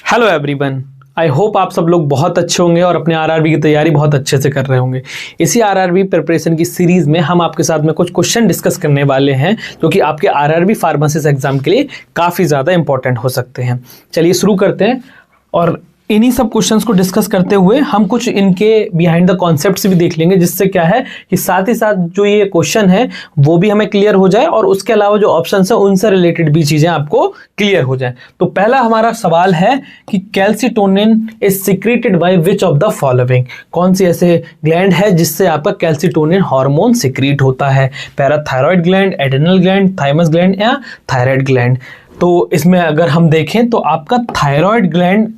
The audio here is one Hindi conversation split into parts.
हेलो एवरीवन, आई होप आप सब लोग बहुत अच्छे होंगे और अपने आरआरबी की तैयारी बहुत अच्छे से कर रहे होंगे। इसी आरआरबी प्रिपरेशन की सीरीज में हम आपके साथ में कुछ क्वेश्चन डिस्कस करने वाले हैं जो कि आपके आरआरबी फार्मेसिस्ट एग्जाम के लिए काफ़ी ज़्यादा इंपॉर्टेंट हो सकते हैं। चलिए शुरू करते हैं और इन्हीं सब क्वेश्चंस को डिस्कस करते हुए हम कुछ इनके बिहाइंड द कॉन्सेप्ट्स भी देख लेंगे, जिससे क्या है कि साथ ही साथ जो ये क्वेश्चन है वो भी हमें क्लियर हो जाए और उसके अलावा जो ऑप्शंस है उनसे रिलेटेड भी चीज़ें आपको क्लियर हो जाए। तो पहला हमारा सवाल है कि calcitonin is secreted by which of the following. कौन सी ऐसे ग्लैंड है जिससे आपका कैल्सिटोनिन हार्मोन सिक्रीट होता है? Parathyroid gland, adrenal gland, thymus gland या थायराइड ग्लैंड? तो इसमें अगर हम देखें तो आपका थायराइड ग्लैंड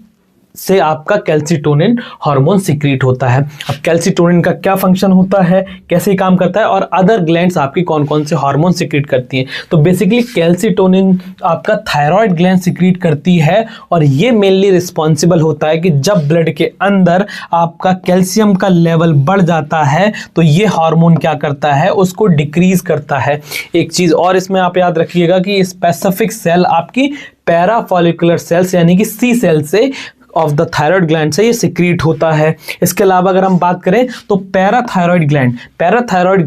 से आपका कैल्सिटोनिन हार्मोन सिक्रीट होता है। अब कैल्सिटोनिन का क्या फंक्शन होता है, कैसे काम करता है और अदर ग्लैंड्स आपकी कौन कौन से हार्मोन सिक्रीट करती हैं? तो बेसिकली कैल्सिटोनिन आपका थायराइड ग्लैंड सिक्रीट करती है और ये मेनली रिस्पॉन्सिबल होता है कि जब ब्लड के अंदर आपका कैल्शियम का लेवल बढ़ जाता है तो ये हार्मोन क्या करता है, उसको डिक्रीज करता है। एक चीज़ और इसमें आप याद रखिएगा कि स्पेसिफिक सेल आपकी पैराफॉलिकुलर सेल्स यानी कि सी सेल से ऑफ द थायराइड ग्लैंड से ये सिक्रीट होता है। इसके अलावा अगर हम बात करें तो पैराथायरॉयड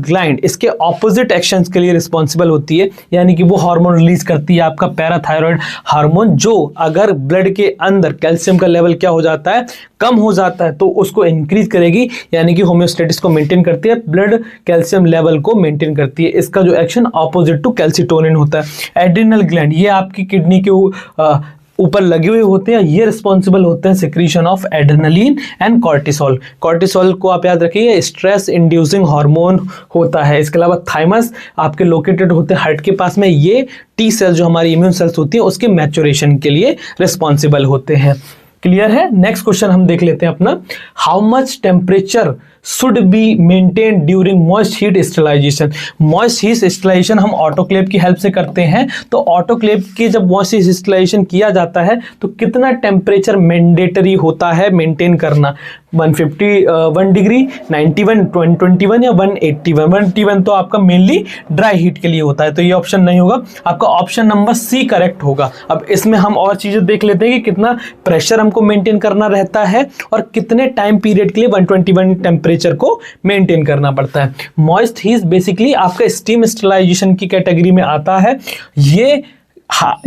ग्लैंड इसके ऑपोजिट एक्शंस के लिए रिस्पॉन्सिबल होती है, यानी कि वो हार्मोन रिलीज करती है आपका पैराथायरॉयड हार्मोन, जो अगर ब्लड के अंदर कैल्शियम का लेवल क्या हो जाता है, कम हो जाता है, तो उसको इंक्रीज करेगी, यानी कि होम्योस्टेटिस को मेंटेन करती है, ब्लड कैल्शियम लेवल को मेंटेन करती है। इसका जो एक्शन ऑपोजिट टू कैल्सिटोनिन होता है। एड्रिनल ग्लैंड ये आपकी किडनी के ऊपर लगे हुए होते हैं, ये रिस्पॉन्सिबल होते हैं secretion of adrenaline and cortisol. Cortisol को आप याद रखिए, स्ट्रेस इंड्यूसिंग हार्मोन होता है। इसके अलावा थाइमस आपके लोकेटेड होते हैं हार्ट के पास में, ये टी सेल्स जो हमारी इम्यून सेल्स होती है उसके मैच्योरेशन के लिए रिस्पॉन्सिबल होते हैं। क्लियर है? नेक्स्ट क्वेश्चन हम देख लेते हैं अपना। How much temperature should be maintain during moist heat sterilization? Moist heat sterilization हम ऑटोक्लेव की हेल्प से करते हैं। तो ऑटोक्लेव की जब मॉइस्ट हीट स्टरलाइजेशन किया जाता है तो कितना टेम्परेचर मैंडेटरी होता है मेंटेन करना? 151 डिग्री, 91, 121 या 181? 181 तो आपका मेनली ड्राई हीट के लिए होता है, तो ये ऑप्शन नहीं होगा, आपका ऑप्शन नंबर सी करेक्ट होगा। अब इसमें हम और चीजें देख लेते हैं कि कितना प्रेशर हमको मेंटेन करना रहता है और कितने टाइम पीरियड के लिए 121 टेम्परेचर को मेंटेन करना पड़ता है। मॉइस्ट हीट बेसिकली आपका स्टीम स्टरलाइजेशन की कैटेगरी में आता है। ये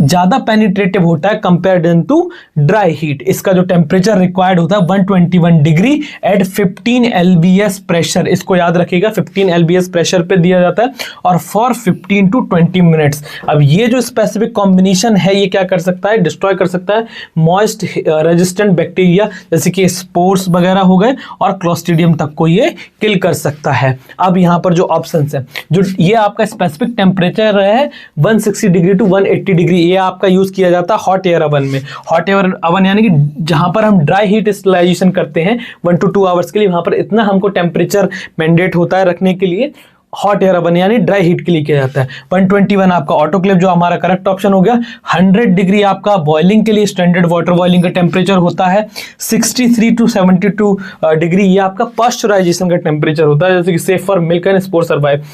ज्यादा पेनिट्रेटिव होता है कंपेयर्ड टू ड्राई हीट। इसका जो टेम्परेचर रिक्वायर्ड होता है 121 डिग्री एट 15 LBS प्रेशर। इसको याद रखिएगा, 15 LBS प्रेशर पे दिया जाता है और फॉर 15 to 20 मिनट्स। अब ये जो स्पेसिफिक कॉम्बिनेशन है ये क्या कर सकता है, डिस्ट्रॉय कर सकता है मॉइस्ट रेजिस्टेंट बैक्टीरिया जैसे कि स्पोर्स वगैरह हो गए और क्लोस्ट्रीडियम तक को ये किल कर सकता है। अब यहाँ पर जो ऑप्शन है, जो ये आपका स्पेसिफिक टेम्परेचर है 160 डिग्री टू 180 डिग्री, ये आपका यूज किया जाता है हॉट एयर ओवन में। हॉट एयर ओवन यानी कि जहां पर हम ड्राई हीट स्टरलाइजेशन करते हैं 1 to 2 आवर्स के लिए, वहां पर इतना हमको टेम्परेचर मैंडेट होता है रखने के लिए। हॉट एयर ओवन यानी ड्राई हीट के लिए किया जाता है। 121 आपका ऑटोक्लेव जो हमारा करेक्ट ऑप्शन हो गया। 100 डिग्री आपका बॉइलिंग के लिए स्टैंडर्ड वाटर बॉइलिंग का टेम्परेचर होता है। 63 to 72 डिग्री ये आपका पास्चराइजेशन का टेम्परेचर होता है, जैसे कि safe for milk and spore survive.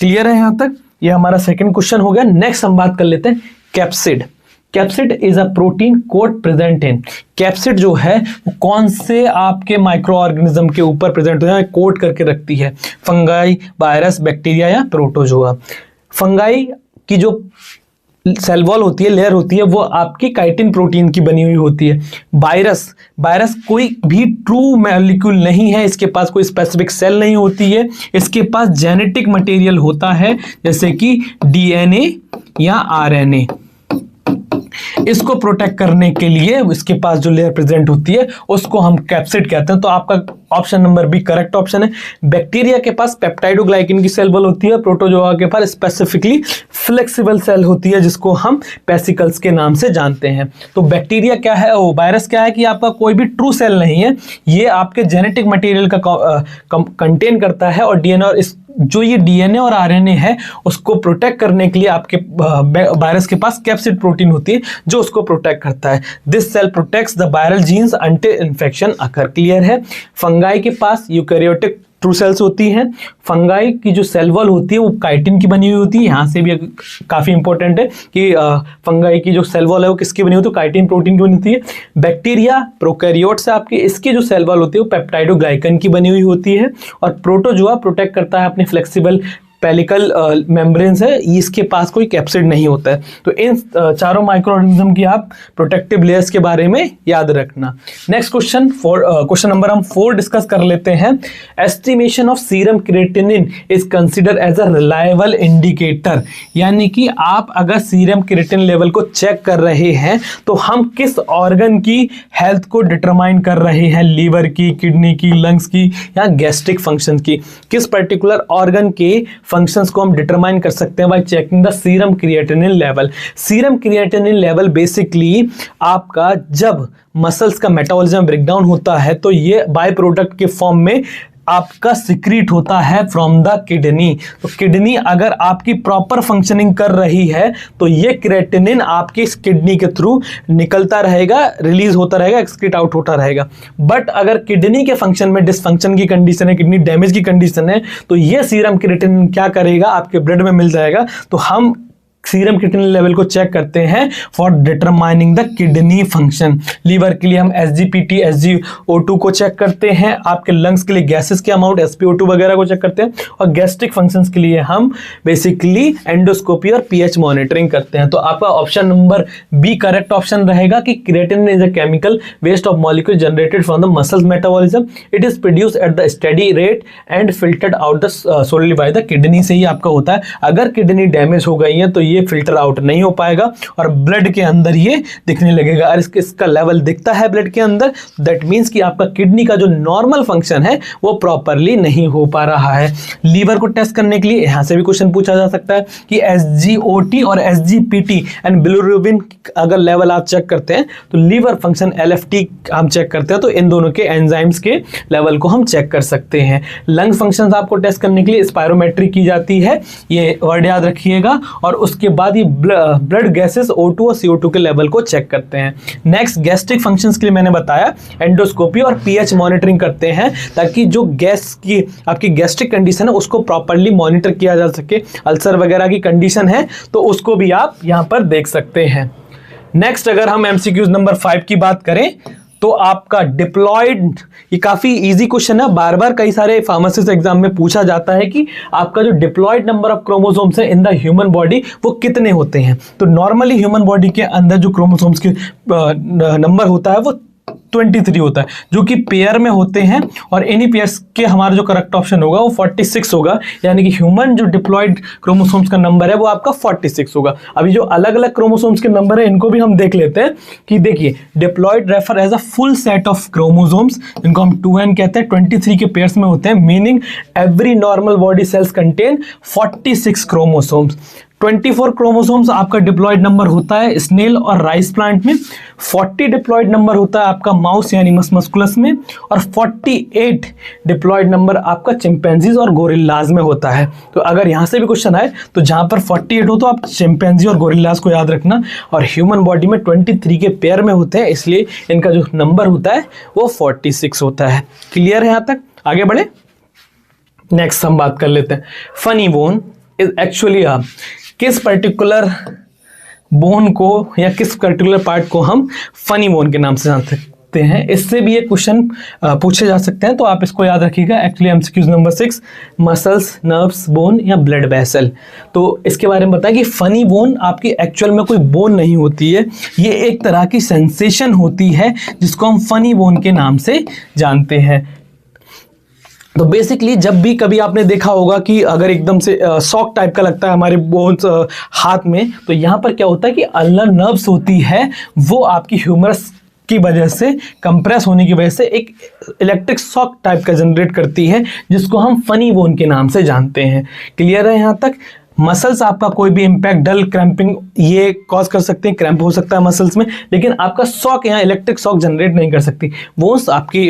Clear है यहां तक? ये हमारा सेकंड क्वेश्चन हो गया। नेक्स्ट हम बात कर लेते हैं capsid. Capsid is a protein code present in. Capsid जो है वो कौन से आपके माइक्रो ऑर्गेनिज्म के ऊपर प्रेजेंट होता है, कोड करके रखती है? फंगाई, वायरस, बैक्टीरिया या प्रोटोजोआ? फंगाई की जो सेल वॉल होती है, लेयर होती है, वो आपकी काइटिन प्रोटीन की बनी हुई होती है। वायरस कोई भी ट्रू मॉलिक्यूल नहीं है, इसके पास कोई स्पेसिफिक सेल नहीं होती है, इसके पास जेनेटिक मटेरियल होता है जैसे कि DNA या RNA। इसको प्रोटेक्ट करने के लिए इसके पास जो लेयर प्रेजेंट होती है उसको हम कैप्सिड कहते हैं। तो आपका option number b correct option है। बैक्टीरिया के पास पेप्टाइडोग्लाइकिन की सेल वॉल होती है, प्रोटोजोआ के पास स्पेसिफिकली फ्लेक्सिबल सेल होती है जिसको हम पेसिकल्स के नाम से जानते हैं। तो बैक्टीरिया क्या है, वायरस क्या है कि आपका कोई भी ट्रू सेल नहीं है, ये आपके जेनेटिक मटेरियल का कंटेन करता है और DNA और जो ये DNA और RNA है उसको प्रोटेक्ट करने के लिए आपके वायरस के पास कैप्सिड प्रोटीन होती है जो उसको प्रोटेक्ट करता है। This cell protects the viral genes until infection occur. Clear है? फंगाई के पास यूकैरियोटिक ट्रू सेल्स होती हैं। फंगाई की जो सेल वॉल होती है वो काइटिन की बनी हुई होती है। यहाँ से भी काफ़ी इंपॉर्टेंट है कि फंगाई की जो सेल वॉल है वो किसकी बनी होती है, तो काइटिन प्रोटीन की बनी होती है। बैक्टीरिया प्रोकैरियोट्स है आपके, इसकी जो सेल वॉल होती है वो पेप्टाइडोग्लाइकन की बनी हुई होती है। और प्रोटोजोआ प्रोटेक्ट करता है अपने फ्लेक्सिबल पेलिकल मेम्ब्रेन्स है, इसके पास कोई कैप्सिड नहीं होता है। तो इन चारों माइक्रो ऑर्गेनिज्म की आप प्रोटेक्टिव लेयर्स के बारे में याद रखना। नेक्स्ट क्वेश्चन नंबर हम 4 डिस्कस कर लेते हैं। Estimation of serum creatinine is consider as a reliable indicator, यानी कि आप अगर सीरम क्रिएटिनिन लेवल को चेक कर रहे हैं तो हम किस ऑर्गन की हेल्थ को डिटरमाइन कर रहे हैं, लीवर की, किडनी की, लंग्स की या गैस्ट्रिक फंक्शन की, किस पर्टिकुलर ऑर्गन के फंक्शंस को हम डिटरमाइन कर सकते हैं bye checking the serum creatinine level. Serum creatinine level basically आपका जब मसल्स का मेटाबॉलिज्म ब्रेकडाउन होता है तो ये बाय प्रोडक्ट के फॉर्म में आपका सिक्रीट होता है फ्रॉम द किडनी। तो किडनी अगर आपकी प्रॉपर फंक्शनिंग कर रही है तो ये क्रिएटिनिन आपकी किडनी के थ्रू निकलता रहेगा, रिलीज होता रहेगा, एक्सक्रीट आउट होता रहेगा। बट अगर किडनी के फंक्शन में डिसफंक्शन की कंडीशन है, किडनी डैमेज की कंडीशन है, तो ये सीरम क्रिएटिनिन क्या करेगा, आपके ब्लड में मिल जाएगा। तो हम सीरम क्रिएटिनिन लेवल को चेक करते हैं for determining the kidney function. Liver के लिए हम SGPT SgO2 को चेक करते हैं, आपके लंग्स के लिए गैसेस के अमाउंट SpO2 वगैरह को चेक करते हैं, और गैस्ट्रिक फंक्शंस के लिए हम बेसिकली एंडोस्कोपी और pH मॉनिटरिंग करते हैं। तो आपका option number b correct option रहेगा कि creatinine is a chemical waste of molecule generated from the muscles metabolism, it is produced at the steady rate and filtered out the solely by the kidney से ही आपका होता है। अगर किडनी डैमेज हो गई है तो ये फिल्टर आउट नहीं हो पाएगा और ब्लड के अंदर ये दिखने लगेगा। और इसका लेवल दिखता है ब्लड के अंदर, दैट मींस कि आपका किडनी का जो नॉर्मल फंक्शन है वो प्रॉपरली नहीं हो पा रहा है। लीवर को टेस्ट करने के लिए यहां से भी क्वेश्चन पूछा जा सकता है कि SgOT और SGPT एंड बिलिरुबिन अगर लेवल आप चेक करते हैं तो लीवर फंक्शन LFT हम चेक करते हैं, तो इन दोनों के एंजाइम्स के लेवल को हम चेक कर सकते हैं। लंग फंक्शंस आपको टेस्ट करने के लिए स्पायरोमेट्री की जाती है, ये वर्ड याद रखिएगा। और उसके बाद ये ब्लड गैसेस O2 और CO2 के लेवल को चेक करते हैं। नेक्स्ट गैस्ट्रिक फंक्शंस के लिए मैंने बताया एंडोस्कोपी और pH मॉनिटरिंग करते हैं, ताकि जो गैस की आपकी गैस्ट्रिक कंडीशन है उसको प्रॉपर्ली मॉनिटर किया जा सके। अल्सर वगैरह की कंडीशन है तो उसको भी आप यहां पर देख सकते हैं। नेक्स्ट अगर हम MCQs नंबर 5 की बात करें तो आपका डिप्लॉयड, ये काफी इजी क्वेश्चन है, बार बार कई सारे फार्मासिस्ट एग्जाम में पूछा जाता है कि आपका जो डिप्लॉयड नंबर ऑफ क्रोमोसोम्स है इन द ह्यूमन बॉडी वो कितने होते हैं। तो नॉर्मली ह्यूमन बॉडी के अंदर जो क्रोमोसोम्स के नंबर होता है वो 23 होता है, जो कि पेयर में होते हैं। और इन्हीं पेयर्स के हमारा जो करेक्ट ऑप्शन होगा वो 46 होगा, यानी कि ह्यूमन जो डिप्लॉयड क्रोमोसोम्स का नंबर है वो आपका 46 होगा। अभी जो अलग अलग क्रोमोसोम्स के नंबर है इनको भी हम देख लेते हैं कि देखिए diploid refer as a full set of chromosomes, इनको हम 2n कहते हैं, 23 के पेयर्स में होते हैं, meaning every normal body cells contain 46 chromosomes. 24 chromosomes आपका डिप्लॉयड नंबर होता है स्नेल और राइस प्लांट में, 40 डिप्लॉयड नंबर होता है आपका माउस यानी मस्कुलस में, और 48 डिप्लॉयड नंबर आपका चिंपैंजीज और गोरिल्लाज में होता है। तो अगर यहाँ से भी क्वेश्चन आए तो जहाँ पर 48 हो तो आप चिंपैंजी और गोरिल्लाज को याद रखना, और ह्यूमन बॉडी में 23 के पेयर में होते हैं, इसलिए इनका जो नंबर होता है वो 46 होता है। क्लियर है यहाँ तक? आगे बढ़े, नेक्स्ट हम बात कर लेते हैं। फनी बोन इज एक्चुअली किस पर्टिकुलर बोन को या किस पर्टिकुलर पार्ट को हम फनी बोन के नाम से जान सकते हैं। इससे भी ये क्वेश्चन पूछे जा सकते हैं, तो आप इसको याद रखिएगा। Actually MCQ number 6 muscles, nerves, bone या ब्लड वेसल। तो इसके बारे में बताया कि फनी बोन आपकी एक्चुअल में कोई बोन नहीं होती है, ये एक तरह की सेंसेशन होती है जिसको हम फनी बोन के नाम से जानते हैं। तो बेसिकली जब भी कभी आपने देखा होगा कि अगर एकदम से सॉक टाइप का लगता है हमारे बोन्स हाथ में, तो यहाँ पर क्या होता है कि अल्नर नर्व्स होती है, वो आपकी ह्यूमरस की वजह से, कंप्रेस होने की वजह से एक इलेक्ट्रिक शॉक टाइप का जनरेट करती है, जिसको हम फनी बोन के नाम से जानते हैं। क्लियर है यहाँ तक? मसल्स आपका कोई भी इंपैक्ट, डल, क्रैम्पिंग ये कॉज कर सकते हैं, क्रैम्प हो सकता है मसल्स में, लेकिन आपका शॉक यहाँ इलेक्ट्रिक शॉक जनरेट नहीं कर सकती। बोन्स आपकी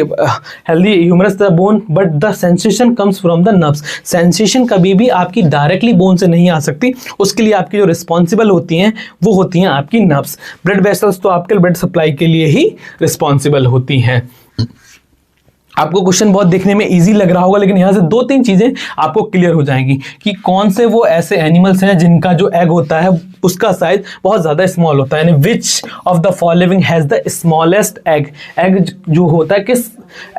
healthy humerus the bone, but the sensation comes from the nerves. Sensation कभी भी आपकी डायरेक्टली बोन से नहीं आ सकती, उसके लिए आपकी जो रिस्पॉन्सिबल होती हैं वो होती हैं आपकी नर्व्स। ब्लड वेसल्स तो आपके ब्लड सप्लाई के लिए ही रिस्पॉन्सिबल होती हैं। आपको क्वेश्चन बहुत देखने में इजी लग रहा होगा, लेकिन यहाँ से 2-3 चीजें आपको क्लियर हो जाएंगी कि कौन से वो ऐसे एनिमल्स हैं जिनका जो एग होता है उसका साइज बहुत ज्यादा स्मॉल होता है, यानी which of the following has the smallest egg. Egg जो होता है किस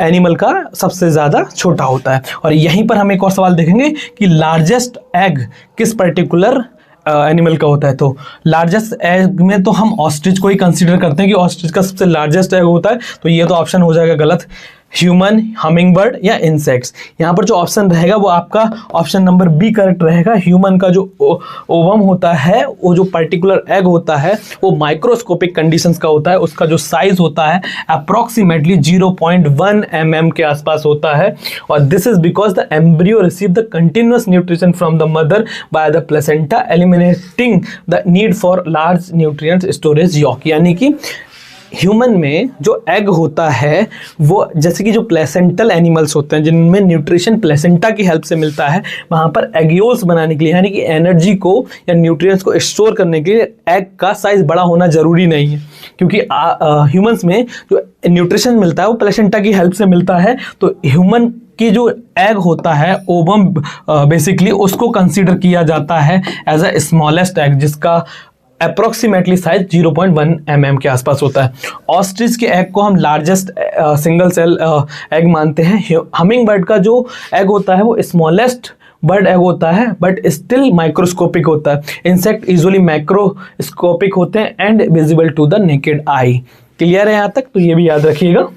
एनिमल का सबसे ज्यादा छोटा होता है। और यहीं पर हम एक और सवाल देखेंगे कि लार्जेस्ट एग किस पर्टिकुलर एनिमल का होता है। तो लार्जेस्ट एग में तो हम ऑस्ट्रिच को ही कंसीडर करते हैं कि ऑस्ट्रिच का सबसे लार्जेस्ट एग होता है, तो ये तो ऑप्शन हो जाएगा गलत। ह्यूमन, हमिंगबर्ड या इंसेक्ट्स, यहाँ पर जो ऑप्शन रहेगा वो आपका ऑप्शन नंबर बी करेक्ट रहेगा। ह्यूमन का जो ओवम होता है, वो जो पर्टिकुलर एग होता है वो माइक्रोस्कोपिक कंडीशंस का होता है, उसका जो साइज होता है अप्रोक्सीमेटली 0.1 mm के आसपास होता है। और this is because the embryo receive the continuous nutrition from the mother by the placenta eliminating the need for large nutrient storage yolk. यानी कि ह्यूमन में जो एग होता है वो जैसे कि जो प्लेसेंटल एनिमल्स होते हैं जिनमें न्यूट्रिशन प्लेसेंटा की हेल्प से मिलता है, वहाँ पर एगियोल्स बनाने के लिए यानी कि एनर्जी को या न्यूट्रिएंट्स को स्टोर करने के लिए एग का साइज बड़ा होना जरूरी नहीं है, क्योंकि ह्यूमंस में जो न्यूट्रिशन मिलता है वो प्लेसेंटा की हेल्प से मिलता है। तो ह्यूमन की जो एग होता है ओवम बेसिकली उसको कंसीडर किया जाता है एज अ स्मॉलेस्ट एग, जिसका अप्रोक्सीमेटली साइज 0.1 mm के आसपास होता है। ऑस्ट्रिच के एग को हम लार्जेस्ट सिंगल सेल एग मानते हैं। हमिंग बर्ड का जो एग होता है वो स्मॉलेस्ट बर्ड एग होता है बट स्टिल माइक्रोस्कोपिक होता है। इंसेक्ट यूजुअली माइक्रोस्कोपिक होते हैं and visible to the naked eye. Clear है यहाँ तक? तो ये भी याद रखिएगा।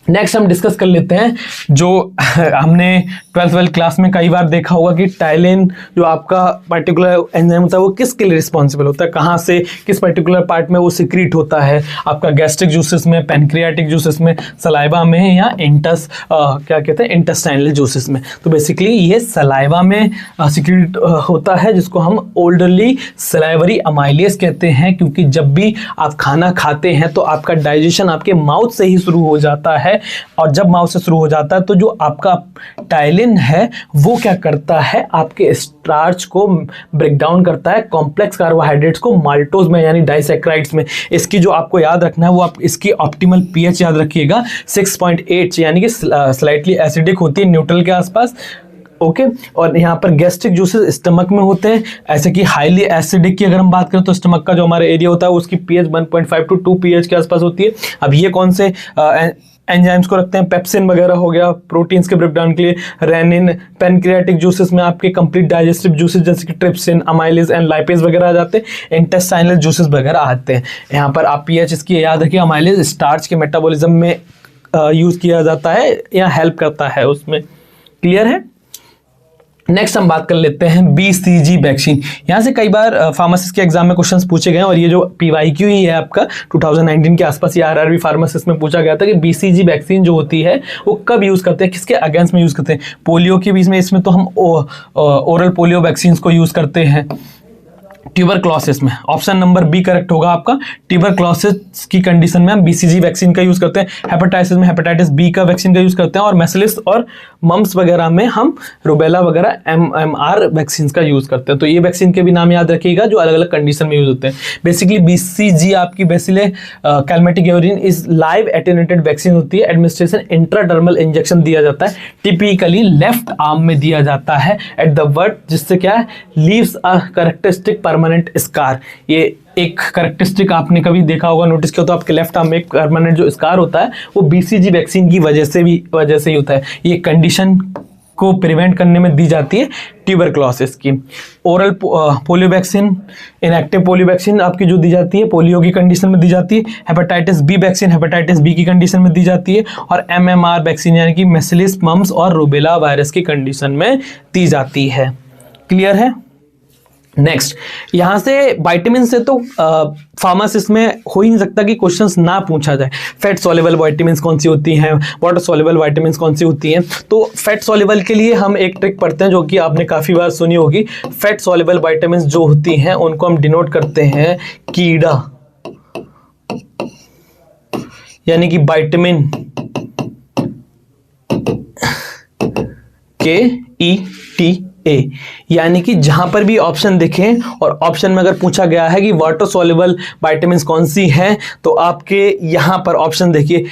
नेक्स्ट हम डिस्कस कर लेते हैं जो हमने 12th क्लास में कई बार देखा होगा कि टाइलिन जो आपका पर्टिकुलर एंजाइम होता है वो किसके लिए रिस्पॉन्सिबल होता है, कहाँ से किस पर्टिकुलर पार्ट में वो सिक्रीट होता है, आपका गैस्ट्रिक जूसेस में, पैनक्रियाटिक जूसेस में, सलाइवा में या क्या कहते हैं इंटेस्टाइनल जूसेस में। तो बेसिकली ये सलाइवा में सिक्रीट होता है, जिसको हम ओल्डरली सलाइवरी अमाइलेज कहते हैं, क्योंकि जब भी आप खाना खाते हैं तो आपका डाइजेशन आपके माउथ से ही शुरू हो जाता है, और जब माउथ से शुरू हो जाता है तो जो आपका टाइलिन है वो क्या करता है, आपके स्टार्च को ब्रेक डाउन करता है कॉम्प्लेक्स कार्बोहाइड्रेट्स को माल्टोज में यानी डाइसैक्राइड्स में। इसकी जो आपको याद रखना है वो आप इसकी ऑप्टिमल पीएच याद रखिएगा 6.8, यानी कि स्लाइटली एसिडिक होती है, न्यूट्रल के आसपास। ओके और यहाँ पर गैस्ट्रिक जूसेस स्टमक में होते हैं, ऐसे कि हाईली एसिडिक की अगर हम बात करें तो स्टमक का जो हमारा एरिया होता है उसकी पीएच 1.5 to 2 pH के आसपास होती है। अब ये कौन से एंजाइम्स को रखते हैं, पेप्सिन वगैरह हो गया प्रोटीन्स के ब्रेकडाउन के लिए, रेनिन। पैनक्रियाटिक जूसेस में आपके कंप्लीट डाइजेस्टिव जूसेस जैसे कि ट्रिप्सिन, अमाइलेज एंड लाइपेज वगैरह आ जाते हैं, इंटेस्टाइनल जूसेस वगैरह आते हैं। यहाँ पर आप पीएच इसकी याद रखिए। अमाइलेज स्टार्च के मेटाबॉलिज्म में यूज किया जाता है या हेल्प करता है उसमें। क्लियर है? नेक्स्ट हम बात कर लेते हैं BCG वैक्सीन। यहाँ से कई बार फार्मासिस्ट के एग्जाम में क्वेश्चंस पूछे गए हैं, और ये जो PYQ ही है आपका 2019 के आसपास, ये RRB फार्मासिस्ट में पूछा गया था कि BCG वैक्सीन जो होती है वो कब यूज़ करते हैं, किसके अगेंस्ट में यूज़ करते हैं। पोलियो के बीच में, इसमें तो हम ओरल पोलियो वैक्सीन को यूज़ करते हैं। ट्यूबरक्लोसिस में ऑप्शन नंबर बी करेक्ट होगा आपका। ट्यूबरक्लोसिस की कंडीशन में हम BCG वैक्सीन का यूज करते हैं। हेपेटाइटिस में हेपेटाइटिस बी का वैक्सीन का यूज करते हैं, और मेसिलिस और मम्स वगैरह में हम रुबेला वगैरह MMR वैक्सीन का यूज करते हैं। तो ये वैक्सीन के भी नाम याद रखिएगा जो अलग अलग कंडीशन में यूज होते हैं। बेसिकली BCG आपकी बेसिले कैलमेटिक एवरिन इज लाइव एटेन्यूएटेड वैक्सीन होती है। एडमिनिस्ट्रेशन इंट्राडर्मल इंजेक्शन दिया जाता है, टिपिकली लेफ्ट आर्म में दिया जाता है एट द वर्ड, जिससे क्या है leaves a characteristic permanent scar. ये एक कैरेक्टरिस्टिक आपने कभी देखा होगा, नोटिस किया तो आपके लेफ्ट आर्म में एक परमानेंट जो स्कार होता है वो BCG वैक्सीन की वजह से ही होता है। ये कंडीशन को प्रिवेंट करने में दी जाती है ट्यूबरक्लोसिस की। Oral polio vaccine, inactive polio vaccine आपकी जो दी जाती है पोलियो की कंडीशन में दी जाती है। Hepatitis b vaccine hepatitis b की कंडीशन में दी जाती है, और MMR वैक्सीन यानी कि मेसिलिस, मम्स और रूबेला वायरस की कंडीशन में दी जाती है। क्लियर है? नेक्स्ट, यहाँ से विटामिन से तो फार्मासिस्ट में हो ही नहीं सकता कि क्वेश्चंस ना पूछा जाए। फैट सॉल्युबल विटामिन्स कौन सी होती हैं, वाटर सॉल्युबल विटामिन्स कौन सी होती हैं। तो फैट सॉल्युबल के लिए हम एक ट्रिक पढ़ते हैं जो कि आपने काफ़ी बार सुनी होगी। फैट सॉल्युबल विटामिन्स जो होती हैं उनको हम डिनोट करते हैं कीड़ा, यानी कि विटामिन KETA, यानी कि जहां पर भी ऑप्शन दिखें और ऑप्शन में अगर पूछा गया है कि वाटर सॉल्युबल विटामिन्स कौन सी हैं, तो आपके यहां पर ऑप्शन देखिए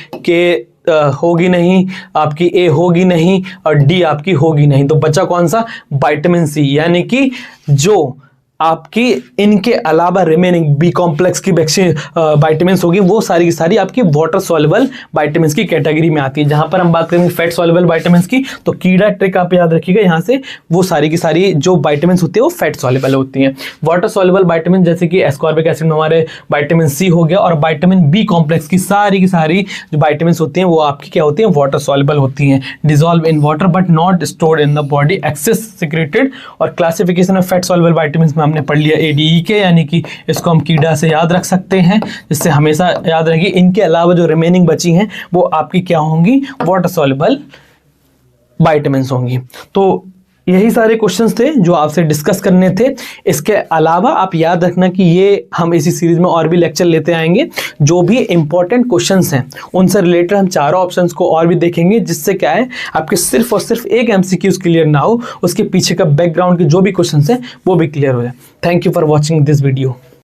होगी नहीं, आपकी ए होगी नहीं और डी आपकी होगी नहीं। तो बचा कौन सा? विटामिन सी, यानी कि जो आपकी इनके अलावा रिमेनिंग बी कॉम्प्लेक्स की विटामिन होगी वो सारी की सारी आपकी वाटर सॉल्युबल विटामिन की कैटेगरी में आती है। जहां पर हम बात करेंगे फैट सॉल्युबल विटामिन की, तो कीड़ा ट्रिक आप याद रखिएगा, यहां से वो सारी की सारी जो विटामिन होती है वो फैट सॉल्युबल होती हैं। वाटर सॉल्युबल विटामिन जैसे कि एस्कॉर्बिक एसिड में हमारे विटामिन सी हो गया, और विटामिन बी कॉम्प्लेक्स की सारी जो विटामिन होती हैं वो आपकी क्या होती हैं? वाटर सॉल्युबल होती हैं, dissolve in water but not stored in the body, excess secreted. और classification of fat soluble vitamin में हमने पढ़ लिया एडीई के, यानी कि इसको हम कीड़ा से याद रख सकते हैं, जिससे हमेशा याद रहेगी। इनके अलावा जो रिमेनिंग बची हैं वो आपकी क्या होंगी? वाटर सॉल्युबल विटामिन होंगी। तो यही सारे क्वेश्चंस थे जो आपसे डिस्कस करने थे। इसके अलावा आप याद रखना कि ये हम इसी सीरीज में और भी लेक्चर लेते आएंगे। जो भी इंपॉर्टेंट क्वेश्चंस हैं उनसे रिलेटेड हम चारों ऑप्शंस को और भी देखेंगे, जिससे क्या है आपके सिर्फ और सिर्फ एक एमसीक्यूज क्लियर ना हो, उसके पीछे का बैकग्राउंड के जो भी क्वेश्चंस हैं वो भी क्लियर हो जाए। Thank you for watching this video.